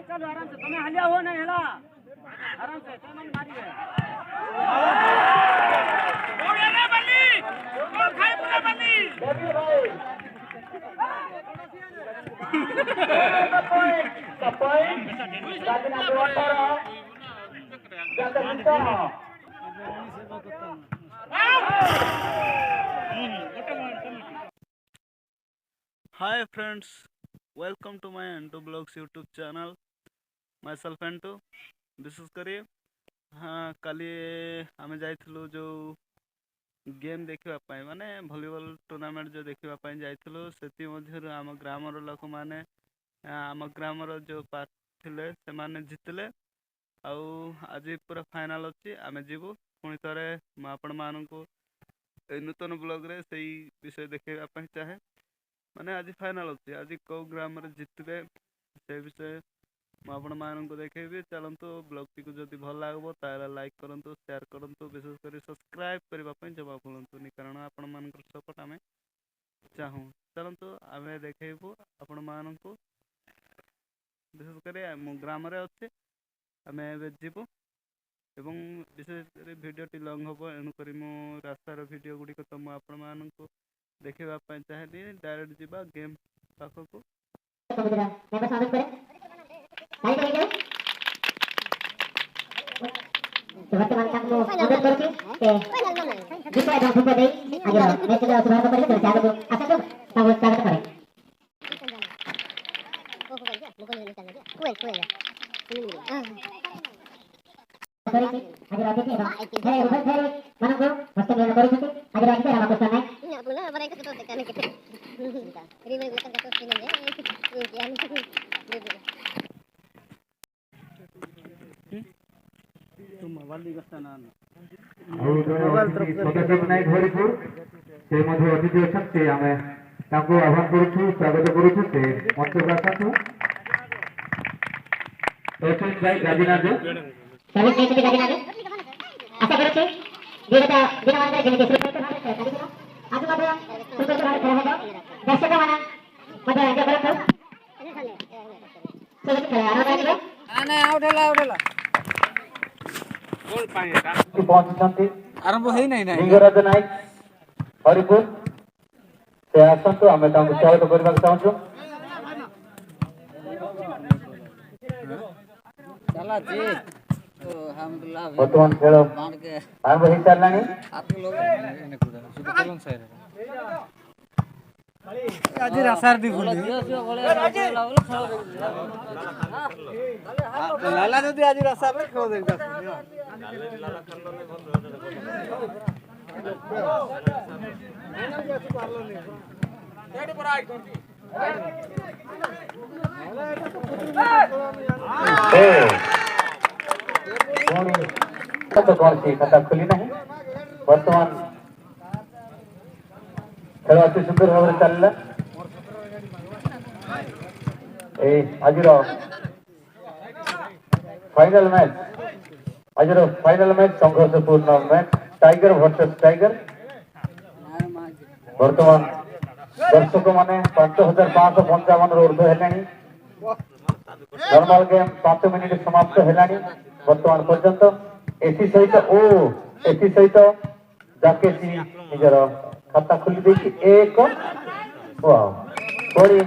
चलो आराम से तुम्हें हलिया हो नहीं हेला आराम से मन मारी है ओए रे बल्ली गोल खाए पूरा बल्ली देवी भाई कपाई राजना जोटर जाते मिलता Hi friends, welcome to my Anto Blogs YouTube channel. Myself Anto, ବିଶେଷ କରି କାଲି ଆମେ ଯାଇଥିଲୁ ଯେଉଁ ଗେମ୍ ଦେଖିବା ପାଇଁ ମାନେ ଭଲିବଲ ଟୁର୍ଣ୍ଣାମେଣ୍ଟ ଯେଉଁ ଦେଖିବା ପାଇଁ ଯାଇଥିଲୁ ସେଥିମଧ୍ୟରୁ ଆମ ଗ୍ରାମର ଲୋକମାନେ ଆମ ଗ୍ରାମର ଯେଉଁ ପାର୍ଟି ଥିଲେ ସେମାନେ ଜିତିଲେ ଆଉ ଆଜି ପୁରା ଫାଇନାଲ୍ ଅଛି ଆମେ ଯିବୁ ପୁଣି ଥରେ ମୁଁ ଆପଣମାନଙ୍କୁ ଏଇ ନୂତନ ବ୍ଲଗ୍ରେ ସେଇ ବିଷୟ ଦେଖାଇବା ପାଇଁ ଚାହେଁ ମାନେ ଆଜି ଫାଇନାଲ୍ ଅଛି ଆଜି କେଉଁ ଗ୍ରାମରେ ଜିତିବେ ସେ ବିଷୟ ମୁଁ ଆପଣମାନଙ୍କୁ ଦେଖେଇବି। ଚାଲନ୍ତୁ ବ୍ଲଗ୍ଟିକୁ ଯଦି ଭଲ ଲାଗିବ ତାହେଲେ ଲାଇକ୍ କରନ୍ତୁ, ସେୟାର କରନ୍ତୁ, ବିଶେଷ କରି ସବସ୍କ୍ରାଇବ୍ କରିବା ପାଇଁ ଜମା ଭୁଲନ୍ତୁନି କାରଣ ଆପଣମାନଙ୍କର ସପୋର୍ଟ ଆମେ ଚାହୁଁ। ଚାଲନ୍ତୁ ଆମେ ଦେଖେଇବୁ ଆପଣମାନଙ୍କୁ। ବିଶେଷ କରି ମୁଁ ଗ୍ରାମରେ ଅଛି, ଆମେ ଏବେ ଯିବୁ ଏବଂ ବିଶେଷ କରି ଭିଡ଼ିଓଟି ଲଙ୍ଗ୍ ହେବ ଏଣୁକରି ମୁଁ ରାସ୍ତାର ଭିଡ଼ିଓ ଗୁଡ଼ିକ ତ ମୁଁ ଆପଣମାନଙ୍କୁ ଦେଖିବା ପାଇଁ ଚାହେଁନି, ଡାଇରେକ୍ଟ ଯିବା ଗେମ୍ ପାଖକୁ। वर्तमान कामको मद्दत गर्छु दुईटा गाउँ फुक्दै आज नेतृत्व सुधार्न पर्ने तर जागको आशा छु तपाईँ स्वागत गरे से मध्य अतिथि अच्छे आम आह्वान करुँ स्वागत करुँ से मंच आसतु भाई गाजीनाथ आशा गर्छु विगत दिनमानका जेमिति श्रीकृष्ण आज मात्र सुन्दर भाव खेल ହେବ दर्शकମାନେ ମଧ୍ୟ ଏନ୍ଜୟ କରନ୍ତୁ ସବୁ ଖେଳ ଆରମ୍ଭ ହେବ नहीं आउट होला गोल पाएगा पहुंचती आरंभ है नहीं लिंगराज नायक हरिपुर से आसतु आम स्वागत करने चाहूँ। चला जी तो हम बर्तमान खेल आरंभ हो सारा आज रासार दी बोली लाला जदी आज रासार में खो देगा रेडी पर आई तो कौन सी खाता खुली नहीं वर्तमान खेल अति सुंदर भाव चलला आज फाइनल मैच संघर्षपूर्ण मैच टाइगर वर्सेस टाइगर वर्तमान दर्शक माने 5555 ऊर्ध्व है नॉर्मल गेम 5 मिनिट समाप्त है वर्तमान पर्यंत एसी सहित जाके निजर खाता खोली देखी एक बड़ी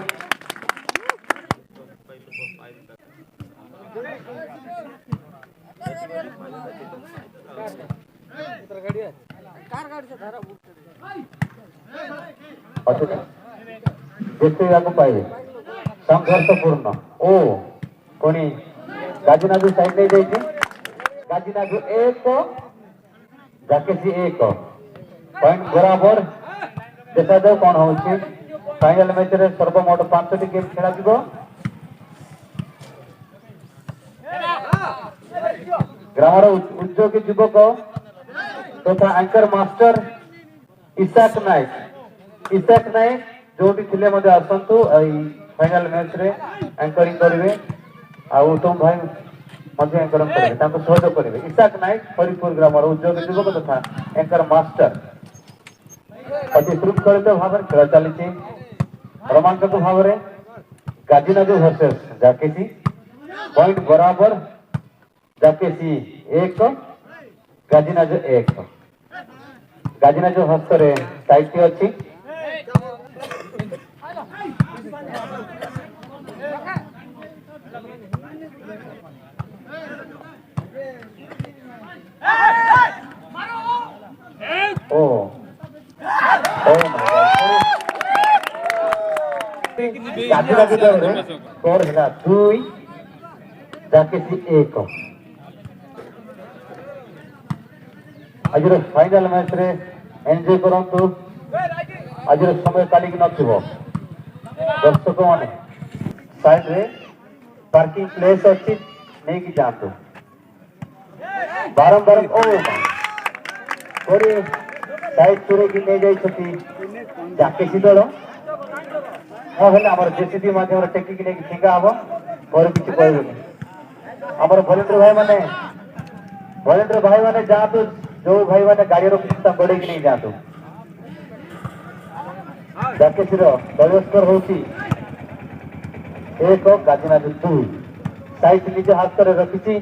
देखा पाइबे संघर्षपूर्ण पुणी गाजीनाथु साइड नहीं जाइए गाजीनाथु एक जाकेसी एक पॉइंट बराबर देखा जाओ कौन हो फाइनल मैच रे सर्वमोट 5टी गेम खेला ग्रामर उद्योगी युवक तथा एंकर मास्टर इसाक नायक जो थिले मध्य आसतु फाइनल मैच रे एंकरिंग करेंगे उत्तम भाई मध्य एंकरिंग करेंगे सहयोग करेंगे इसाक नायक हरिपुर ग्रामर उद्योगी युवक तथा एंकर मास्टर अति श्रृंखलित भाव खेल चली रोमांचक भाव गाजीनाथु वर्सेस जाकेसी पॉइंट बराबर जाकेसी 1 गाजिनाज 1 गाजिनाज हस्तरे साइट अच्छी ओ गाजिनाज दल स्कोर है 2 जाकेसी 1 आज फाइनल मैच रे एंजॉय करंतु आज समय काली की नथिबो दर्शक माने साइड रे पार्किंग प्लेस अछि नहीं कि जानतो बारंबार ओ कोरी साइड चुरे की ले जाई छथि जाकेसी दल हां हेले हमर जेसीबी माध्यम टेकी की नहीं ठिका हबो और किछ कहबो हमर वॉलंटियर भाई माने जातो जो भाई माने गाड़ी रो किस्ता बड़े की नहीं जातो जाकेसी रो दलस्कर होती 1 गाजिनाज 2 साइड निजे हाथ करे रखिछि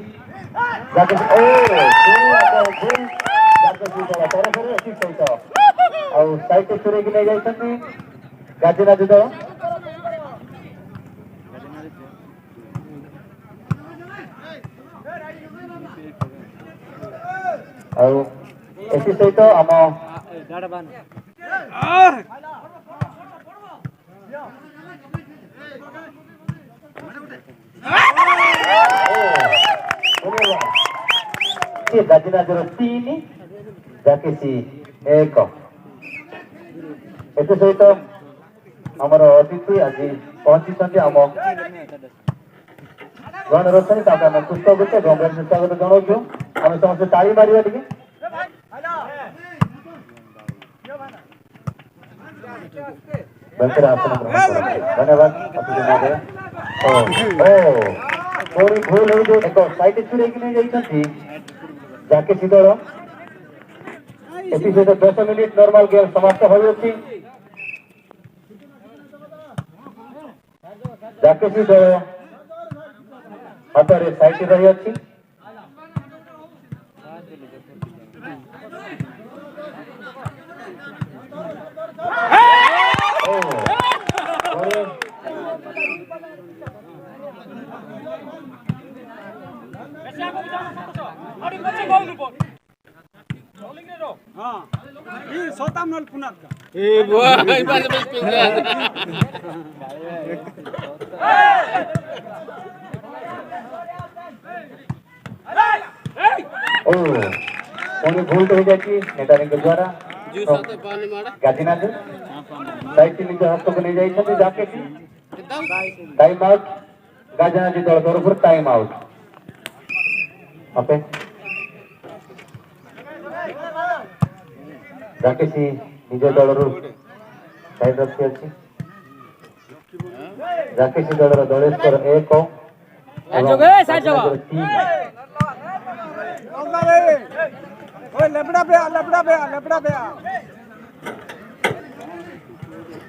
जाकेसी ओ जाकेसी दल तरफ रे अछि सहित आ साइड चुरे की नहीं जाई छथि गाजिनाज दल ଆଉ ଏଥି ସହିତ ଆମ ଗାଜିନାଜର 3 जाकेसी 1 ଏଥି ସହିତ ଆମର ଅତିଥି ଆଜି ପହଞ୍ଚିଛନ୍ତି ଆମ ଜଣେ ରହୁଛନ୍ତି ତାକୁ ଆମେ ପୁଷ୍ପ ଗୁଚ୍ଛ ଗମ୍ଭୀର ସ୍ୱାଗତ ଜଣାଉଛୁ ଆମେ ସମସ୍ତେ ତାଳି ମାରିବା ଟିକେ आसन धन्यवाद थोड़ी भूल हो एक साइड छुड़े कि नहीं जाइछंती जाकेसी दल एति से 10 मिनिट नॉर्मल गेम समाप्त होई अछि जाकेसी दल हाथ रे साइड रही अछि भूल हो जाती नेतारी के द्वारा गाजिनाज साइड निज हस्त को नहीं जाइछथि जाकेसी टाइम आउट गाजिनाज दल तरफ टाइम आउट ओके जाकेसी निज दल रो साइड रखी अछि जाकेसी दल रो दलेश्वर 1 जोगे साइड जगह ओए लेबड़ा पे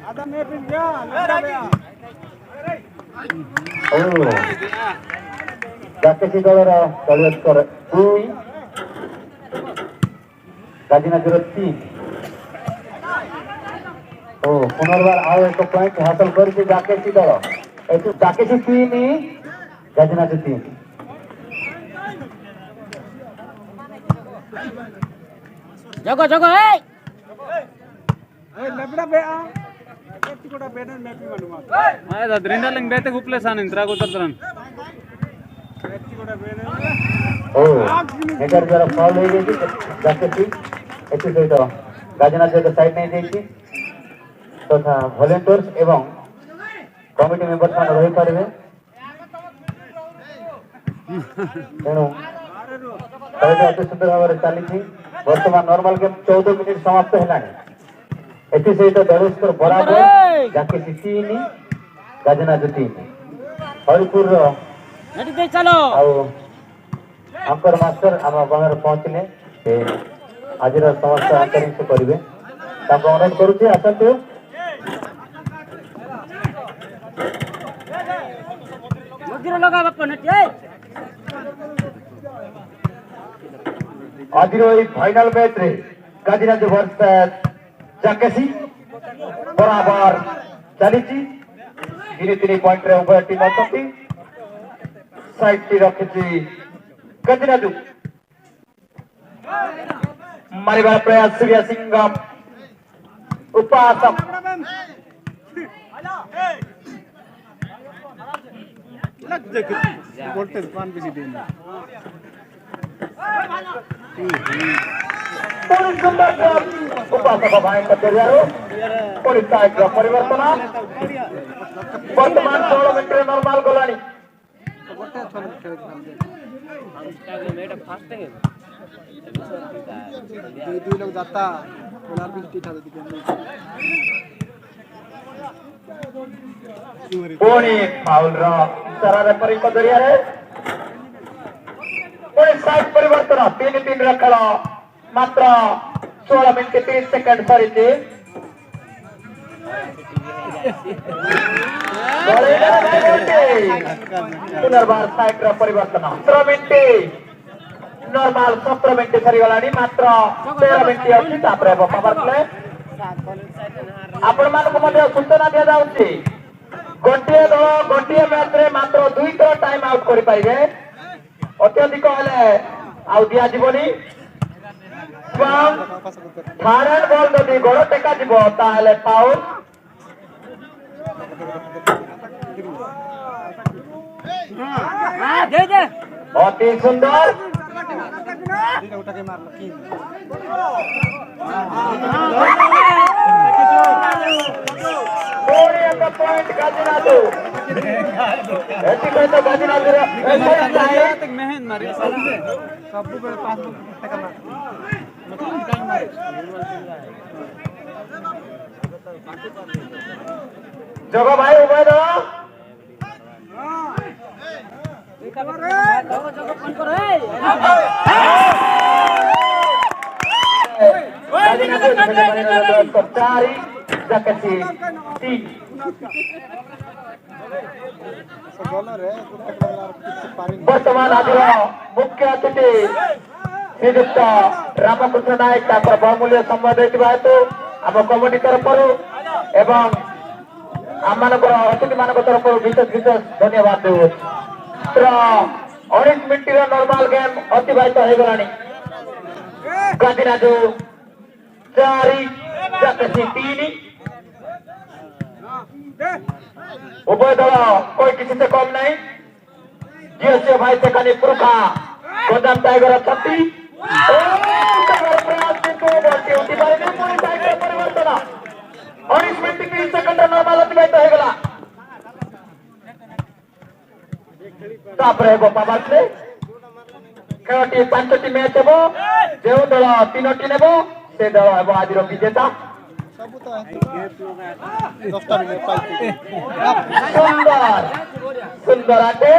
आधा में पिन गया लेबड़ा पे ओ जाकेसी दल रो दलेश्वर 2 गाजिनाज 3 ओ पुनर्बार आओ एक पॉइंट हासिल करके जाकेसी दल एतु जाकेसी 3 गाजिनाज 3 जगो ए लेबड़ा पे आ एति कोटा बैनर मैपिंग अनुमा आय दद्रिंदा लंग बेते गुप्ले सान इंद्रा को तरन एति कोटा बैनर ओ एकर जरा फॉल हो गई जाकेसी एति सहित गाजिनाज के साइड नहीं देछि तथा वॉलंटियर्स एवं कमिटी मेंबर्स मान रही पारे तेणु अति सुंदर भाव चली वर्तमान नॉर्मल गेम 14 मिनिट समाप्त है एथि सहित दलेश्वर बराबर जाकेसी 3 गाजिनाज 3 हरिपुर चलो अंकर मास्टर आम बाहर पहुंचले आज समस्त अंतरिक्ष करेंगे अनुरोध करुचे आसतु ଆଜିର ଏହି ଫାଇନାଲ ମ୍ୟାଚରେ ଗାଜିରାଜ ଭର୍ସେସ ଜାକେସି ବରାବର ଚାଲିଛି 3-3 ପଏଣ୍ଟରେ ଉଭୟ ଟିମ୍ ଅଛନ୍ତି ସାଇଡଟି ରଖିଛି ଗାଜିରାଜ ମାରିବାର ପ୍ରୟାସ ସୂର୍ୟ ସିଂହ उपासक वोल्टेज पान भी देना उपासक भाई परिवर्तन वर्तमान 16 मिनट नॉर्मल गलानी दुई लोग जाता पुणी फाउल इशारा रेफरी को जरिया पुणी साइड परिवर्तन 3-3 खेल मात्र 16 मिनट 30 सेकंड सरी पुनर्बार साइड परिवर्तन 17 मिनट नॉर्मल 17 मिनट सरीगला मात्र 13 मिनट अच्छी पावर प्ले आपण मानक सूचना दिया जाउछि गोटे दल गोटे मैच रे मात्र 2 थर टाइम आउट करि पाइबे अत्यधिक हेले आउ दिया जीवनी थर्ड बॉल जदि गोड़ टेका जीवो ताले फाउल अति सुंदर पॉइंट गाजीनाथु एति कहतो गाजीनाथु मेहनत मारी सब बेले पास टका जगो भाई उभय दो वर्तमान आज मुख्य अतिथि श्रीजुक्त रामकृष्ण नायक बहुमूल्य समय देता हेतु आम कमिटी तरफ एवं आम अतिथि मान तरफ विशेष विशेष धन्यवाद देव 19 मिनट नॉर्मल गेम अतिबाहित हो गलानी गाजीराज 4 जाकेसी 3 उभय दल कोई किसी से कम नहीं जीएसए भाई से पुरुखा गोदाम टाइगर अच्छा परिवर्तन 19 मिनट 30 सेकंड नॉर्मल अतिबाहित हो गला पावर प्ले खेलटी 5टी मैच हेबो जो दल 3टी नेबो से दल हेबो आज विजेता सुंदर सुंदर आटे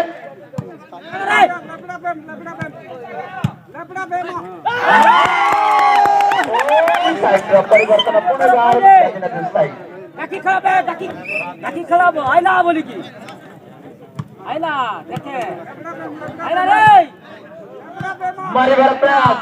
परिवर्तन मारिबार प्रयास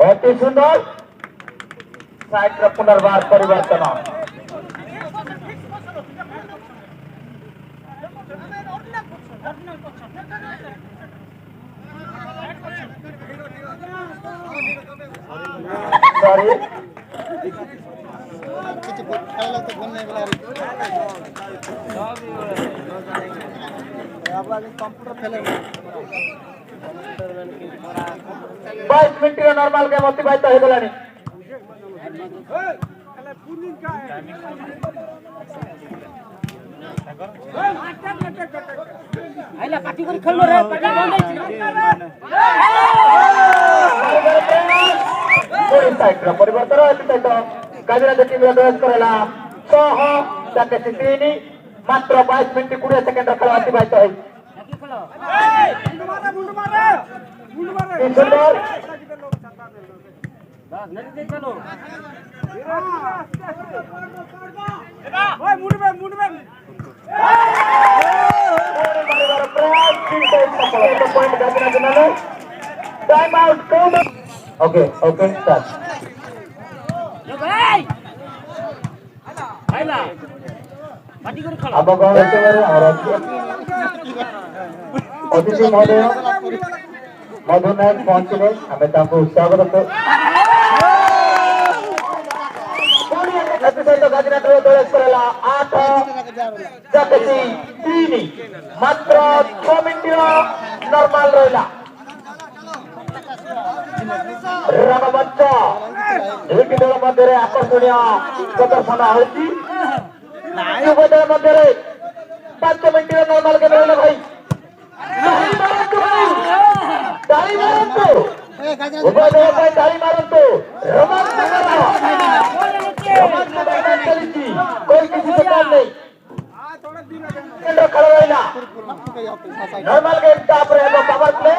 अति सुंदर साइड पुनर्बार परिवर्तन सॉरी बाईस मिनट नॉर्मल गेम अतिबाहित हो गलानी पार्टी कर खेल रे पार्टी बंद ପୁଣି ସାଇଡର ପରିବର୍ତ୍ତନ ଏଥି ସହିତ ଗାଜରାଜ ଟିମର ପ୍ରବେଶ କରେଲା 6-3 ମାତ୍ର 22 ମିନିଟ୍ 20 ସେକେଣ୍ଡର ଖେଳ ଅତିବାହିତ ହୋଇଛି। ସୁନ୍ଦର time out okay okay start अब कौन अतिथि महोदय मधु नायक पहुंचले आम स्वागत सहित गाजीनाथ प्रवेश करेला 8-3 मात्र 6 मिनिट नॉर्मल रहा रंगमंच दुईटी दल मध्य आकर्षणीय प्रदर्शन होती दल मध्य 5 मिनिट नॉर्मल गेम रहा भाई उभय दल ताली मारतु कोई किसी से काम नहीं खेल रहा नॉर्मल गेम पावर प्ले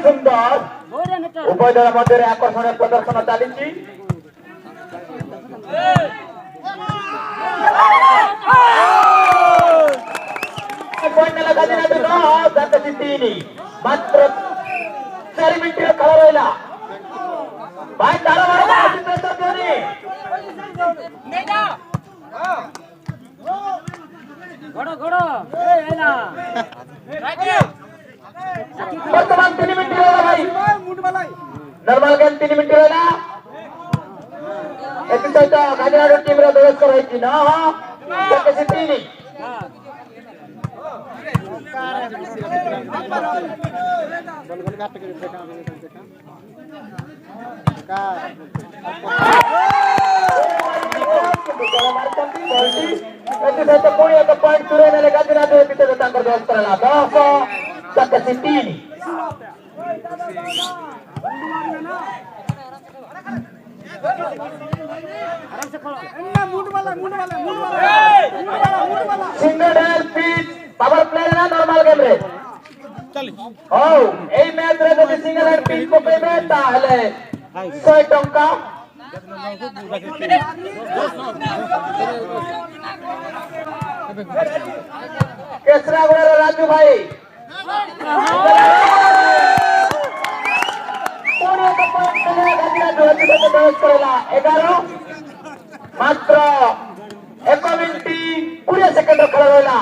सुंदर उभय दल मध्य आकर्षणीय प्रदर्शन चली मात्र 4 मिनिट खेल रहा भाई वर्तमान 3 मिनिट रहा भाई नॉर्मल गेम 3 मिनिट रहा सहित गाजीनाथ टीम प्रवेश कर पुणी एक पॉइंट चुराई ने गाजीनाथ प्रवेश करेला 10-3 सिंगल पिच पावर प्ले ना नॉर्मल गेम रे ओ ए मैच रे जदि सिंगल पिच पकड़े ताहले 100 टंका केसरागुड़ा राजू भाई मात्र 1 मिनिट 20 सेकेंड खेल रहा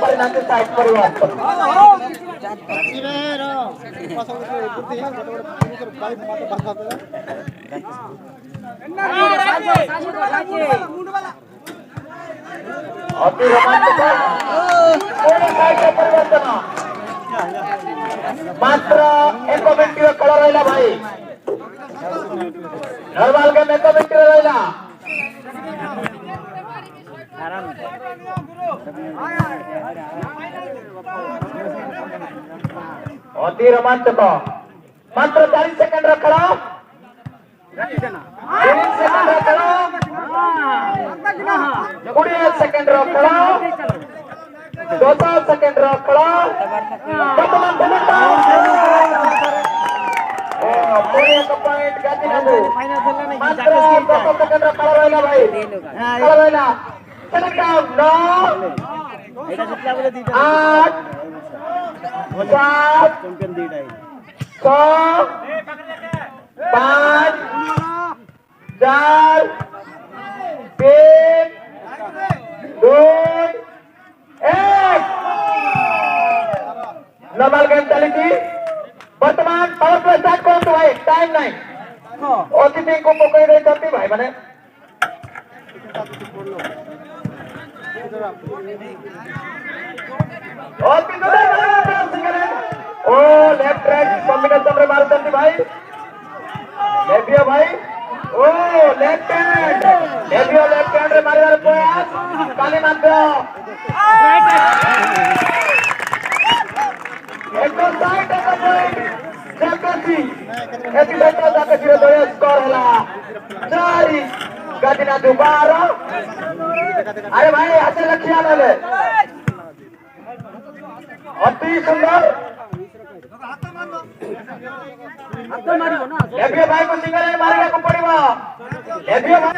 परिणाम साइड परिवर्तन अति रोमांचक परिवर्तन मात्र 1 मिनिट खेल रहा भाई नॉर्मल गेम 1 मिनिट रहा अति रोमांचक मात्र 40 सेकेंड खेल 20 सेकेंड खेल 10 सेकेंड खेल पॉइंट गाजीनाथ मात्र 10 सेकेंड खेल रहा भाई खेल रहा 9 8 7 6 5 4 3 2 1 नॉर्मल गेम चली वर्तमान पावर प्ले स्टार्ट करो भाई टाइम नहीं अतिथि को पकड़ रही भाई मैंने ओ लेफ्ट राइट कॉम्बिनेशन रे मारते भाई एबियो भाई ओ लेफ्ट हैंड एबियो लेफ्ट हैंड रे मारिबार प्रयास काली मात्र एको साइड एको पॉइंट जाकसी एति बेटा जाकसी रे दोय स्कोर होला 4 गादिना दुबारा अरे भाई आसे लखिया ले अति सुंदर एबियो भाई को सिंगल हैंड मारिबा को पड़िबो एबियो भाई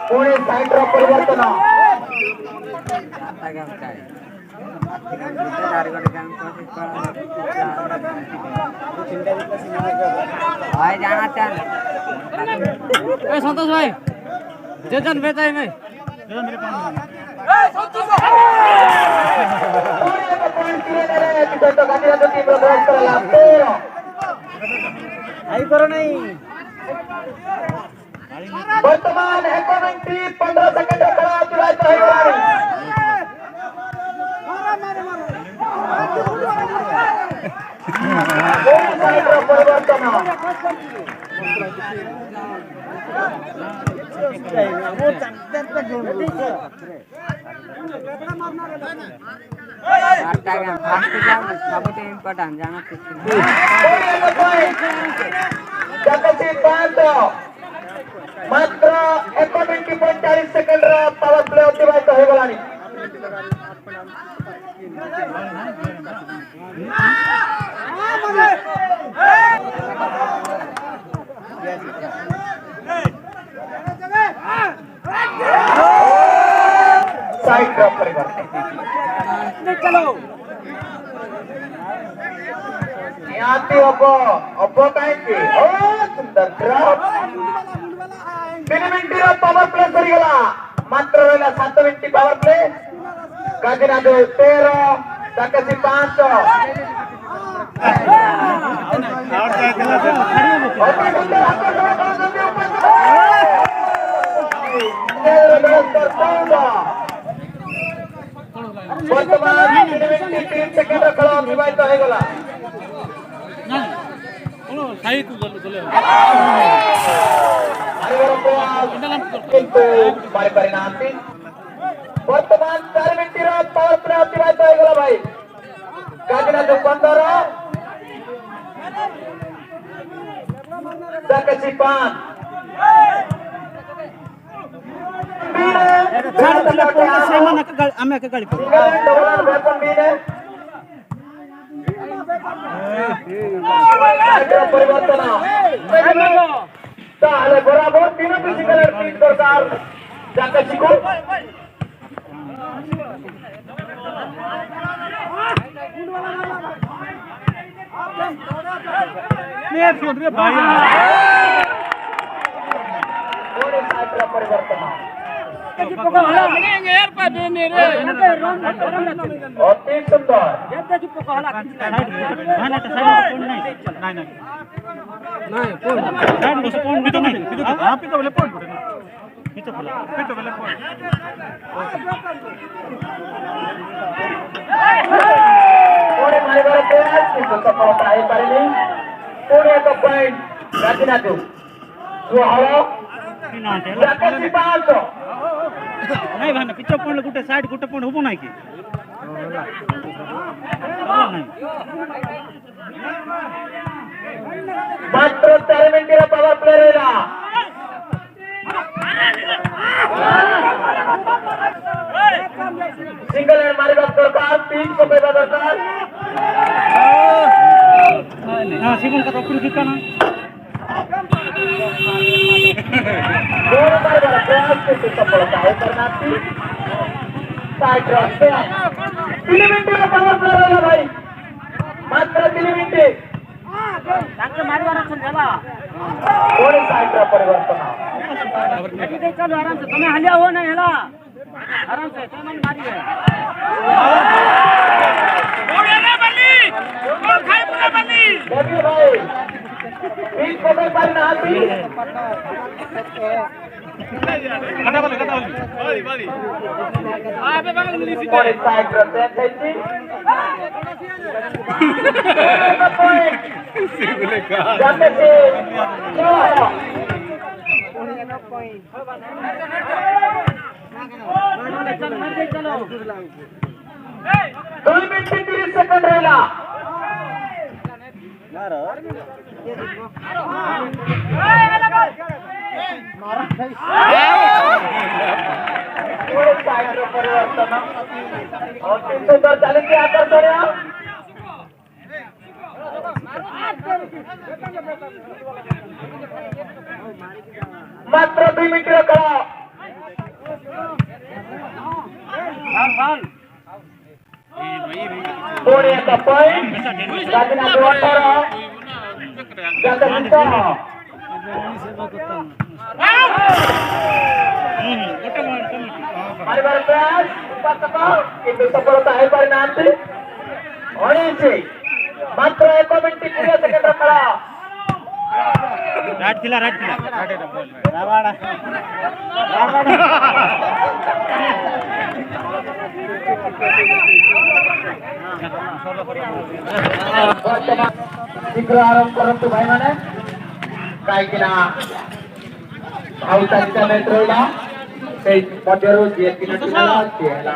पुणे साइड रो परिवर्तन भाई जाना चाह संतोष भाई जन बेचा है नहीं वर्तमान 1 मिनिट 15 सेकंड खेळ अतिवाहित होईल परिवर्तन इम्पोर्टेंट जाना जगसी पांच मात्र 1 मिनिट 45 सेकंड पावर प्ले अतिवाहित हो गलानी साइड ड्रॉप परिवर्तन चलो याती ಒಬ್ಬ ಕಾಯ್ತಿ ಓ ಸುಂದರ ಡ್ರಾಪ್ 3 मिनिट पावर प्ले सरीगला मात्र रहिला 7 मिनिट पावर प्ले गादिनादु 13 जाकसी 5 वर्तमान 3 मिनिट 3 सेकंड खेल अतिवाहित हो गला वर्तमान 4 मिनिट पावर प्ले अतिवाहित हो गला भाई गादिनादु 15 जाकसी 5 परिवर्तन बराबर तीनों फिजिकल एथलीट दरकार जाकसी को परिवर्तन अति सुंदर सफलता है पुणे एक पॉइंट गादिनादु 16 नहीं भाई पिछो पॉइंट गुटे साइड गुटे पॉइंट होबो नाही की मात्र 4 मिनिट पावर प्ले रहेला सिंगल हैंड मारिबा दरकार 3 को पैदा दरकार हां सिंगल का तो ठिकाना प्रयास से सफलता है करना साइड ड्रॉप से 3 मिनिट पावर प्ले रहेला भाई मात्र 3 मिनिट थोड़ी साइड ड्रॉप परिवर्तन चलो आराम से तुम्हें हलिया हो नहीं हेला आराम से तुम मारी है भाई बीच को पारी ना हाथी Body side present ହେଇଛି ଜାତେଛି ଦୁଇ ମିନିଟ 30 ସେକେଣ୍ଡ ରହିଲା ପରିବର୍ତ୍ତନ ଅତି ସୁନ୍ଦର ଚାଲିଛି ଆକର୍ଷଣୀୟ ମାତ୍ର 2 ମିନିଟର ଖେଳ ପୁଣି ଏକ ପଏଣ୍ଟ ରାଜନାଥ 18 ମାରିବାର ପ୍ରୟାସ ଉପାସକ କିନ୍ତୁ ସଫଳତା ହେଇପାରିନାହାନ୍ତି 19 ମାତ୍ର 1 ମିନିଟ 20 ସେକେଣ୍ଡର ଖେଳ ଶୀଘ୍ର ଆରମ୍ଭ କରନ୍ତୁ ଭାଇମାନେ କାହିଁକିନା ଆଉ 4ଟା ମ୍ୟାଚ୍ ରହିଲା ସେଇ ମଧ୍ୟରୁ ଯିଏ 3ଟି ହେଲା ସିଏ ହେଲା